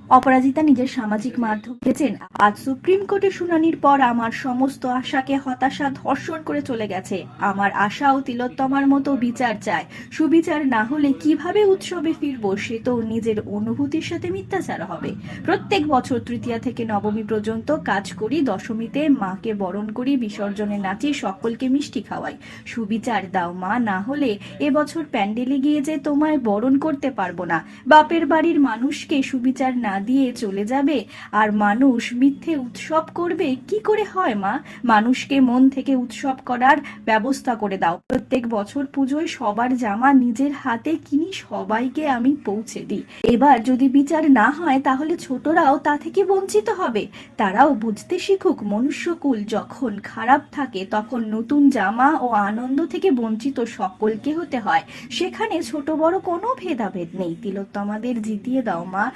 অপরাজিতা নিজের সামাজিক মাধ্যম লিখেছেন, আজ সুপ্রিম কোর্টে শুনানির পর আমার সমস্ত আশাকে হতাশা ধর্ষণ করে চলে গেছে। আমার আশা ও তিলোত্তমার মতো বিচার চায়। সুবিচার না হলে কিভাবে উৎসবে ফিরবো, সে তো নিজের অনুভূতির সাথে মিথ্যাচার হবে। প্রত্যেক বছর তৃতীয়া থেকে নবমী পর্যন্ত কাজ করি, দশমীতে মাকে বরণ করি, বিসর্জনে নাচি, সকলকে মিষ্টি খাওয়াই। সুবিচার দাও মা, না হলে এবছর প্যান্ডেলে গিয়ে যে তোমায় বরণ করতে পারবো না। বাপের বাড়ির মানুষকে সুবিচার না দিয়ে চলে যাবে আর মানুষ মিথ্যে উৎসব করবে, কি করে হয় মা? মানুষকে মন থেকে উৎসব করার ব্যবস্থা করে দাও। প্রত্যেক বছর পুজোয় সবার জামা নিজের হাতে কিনি, সবাইকে আমি পৌঁছে দিই। এবার যদি বিচার না হয় তাহলে ছোটরাও তা থেকে বঞ্চিত হবে। তারাও বুঝতে শিখুক, মনুষ্যকুল যখন খারাপ থাকে তখন নতুন জামা ও আনন্দ থেকে বঞ্চিত সকলকে হতে হয়। সেখানে ছোট বড় কোনো ভেদাভেদ নেই। তিলোত্তমাদের জিতিয়ে দাও মা,